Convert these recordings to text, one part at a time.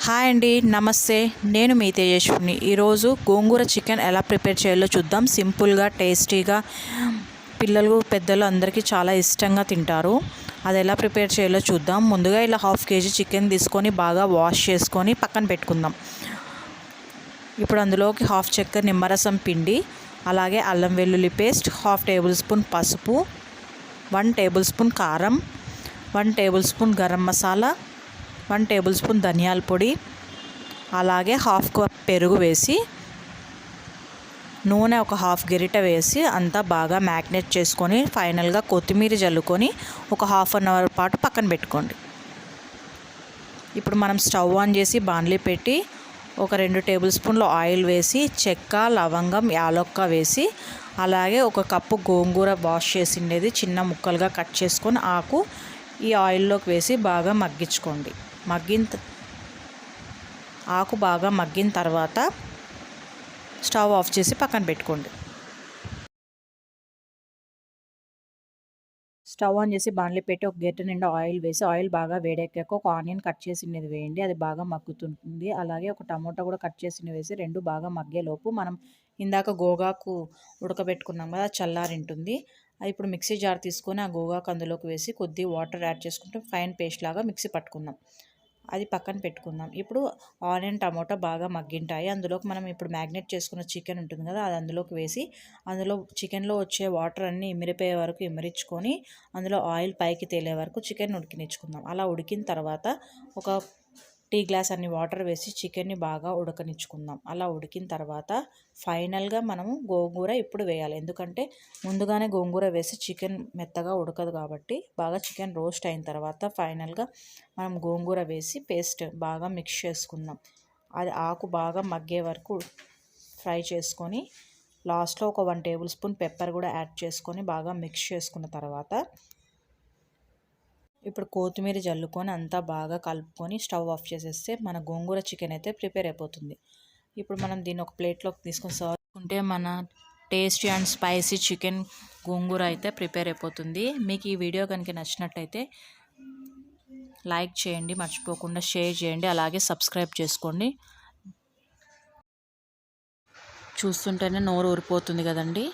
Hi అండి, నమస్తే. నేను మీ తేజస్విని. ఈరోజు గోంగూర చికెన్ ఎలా ప్రిపేర్ చేయాలో చూద్దాం. సింపుల్గా, టేస్టీగా, పిల్లలు పెద్దలు అందరికీ చాలా ఇష్టంగా తింటారు. అది ఎలా ప్రిపేర్ చేయాలో చూద్దాం. ముందుగా ఇలా 1/2 kg చికెన్ తీసుకొని బాగా వాష్ చేసుకొని పక్కన పెట్టుకుందాం. ఇప్పుడు అందులోకి 1/2 చెక్క నిమ్మరసం పిండి, అలాగే అల్లం వెల్లుల్లి పేస్ట్, 1/2 టేబుల్ స్పూన్ పసుపు, 1 టేబుల్ స్పూన్ కారం, 1 table spoon garam masala, 1 table spoon ధనియాల పొడి, అలాగే 1/2 కప్ పెరుగు వేసి, నూనె ఒక 1/2 గరిటె వేసి అంతా బాగా మ్యాగ్నేట్ చేసుకొని ఫైనల్గా కొత్తిమీర జల్లుకొని ఒక 1/2 అవర్ పాటు పక్కన పెట్టుకోండి. ఇప్పుడు మనం స్టవ్ ఆన్ చేసి బాణలి పెట్టి ఒక 2 టేబుల్ స్పూన్లు ఆయిల్ వేసి చెక్క, లవంగం, యాలక్క వేసి, అలాగే ఒక కప్పు గోంగూర వాష్ చేసిండేది చిన్న ముక్కలుగా కట్ చేసుకొని ఆకు ఈ ఆయిల్లోకి వేసి బాగా మగ్గించుకోండి. ఆకు బాగా మగ్గిన తర్వాత స్టవ్ ఆఫ్ చేసి పక్కన పెట్టుకోండి. స్టవ్ ఆన్ చేసి బాణలి పెట్టి ఒక గరిటె నిండా ఆయిల్ వేసి, ఆయిల్ బాగా వేడెక్కాక ఒక ఆనియన్ కట్ చేసినది వేయండి. అది బాగా మగ్గుతుంది. అలాగే ఒక టమోటా కూడా కట్ చేసినవి వేసి రెండు బాగా మగ్గేలోపు మనం ఇందాక గోగాకు ఉడకబెట్టుకున్నాం కదా, చల్లారింటుంది. అది ఇప్పుడు మిక్సీ జార్ తీసుకొని ఆ గోగాకు అందులోకి వేసి కొద్దిగా వాటర్ యాడ్ చేసుకుంటే ఫైన్ పేస్ట్ లాగా మిక్సీ పట్టుకుందాం. అది పక్కన పెట్టుకుందాం. ఇప్పుడు ఆనియన్, టమోటా బాగా మగ్గింటాయి. అందులోకి మనం ఇప్పుడు మ్యాగ్నేట్ చేసుకున్న చికెన్ ఉంటుంది కదా, అది అందులోకి వేసి అందులో చికెన్లో వచ్చే వాటర్ అన్నీ ఇమిరిపోయే వరకు ఇమిరించుకొని అందులో ఆయిల్ పైకి తేలే వరకు చికెన్ ఉడికించుకుందాం. అలా ఉడికిన తర్వాత ఒక టీ గ్లాస్ అన్ని వాటర్ వేసి చికెన్ని బాగా ఉడకనిచ్చుకుందాం. అలా ఉడికిన తర్వాత ఫైనల్గా మనము గోంగూర ఇప్పుడు వేయాలి. ఎందుకంటే ముందుగానే గోంగూర వేసి చికెన్ మెత్తగా ఉడకదు కాబట్టి బాగా చికెన్ రోస్ట్ అయిన తర్వాత ఫైనల్గా మనం గోంగూర వేసి పేస్ట్ బాగా మిక్స్ చేసుకుందాం. అది ఆకు బాగా మగ్గే వరకు ఫ్రై చేసుకొని లాస్ట్లో ఒక 1 టేబుల్ స్పూన్ పెప్పర్ కూడా యాడ్ చేసుకొని బాగా మిక్స్ చేసుకున్న తర్వాత ఇప్పుడు కొత్తిమీర జల్లుకొని అంతా బాగా కలుపుకొని స్టవ్ ఆఫ్ చేసేస్తే మన గోంగూర చికెన్ అయితే ప్రిపేర్ అయిపోతుంది. ఇప్పుడు మనం దీన్ని ఒక ప్లేట్లోకి తీసుకొని సర్వ్ చేసుకుంటే మన టేస్టీ అండ్ స్పైసీ చికెన్ గోంగూర అయితే ప్రిపేర్ అయిపోతుంది. మీకు ఈ వీడియో కనుక నచ్చినట్టయితే లైక్ చేయండి, మర్చిపోకుండా షేర్ చేయండి, అలాగే సబ్స్క్రైబ్ చేసుకోండి. చూస్తుంటేనే నోరు ఊరిపోతుంది కదండి.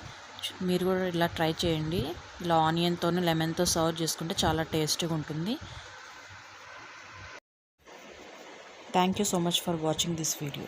మీరు కూడా ఇలా ట్రై చేయండి. ఇలా ఆనియన్తో, లెమన్తో సర్వ్ చేసుకుంటే చాలా టేస్టీగా ఉంటుంది. Thank you so much for watching this video.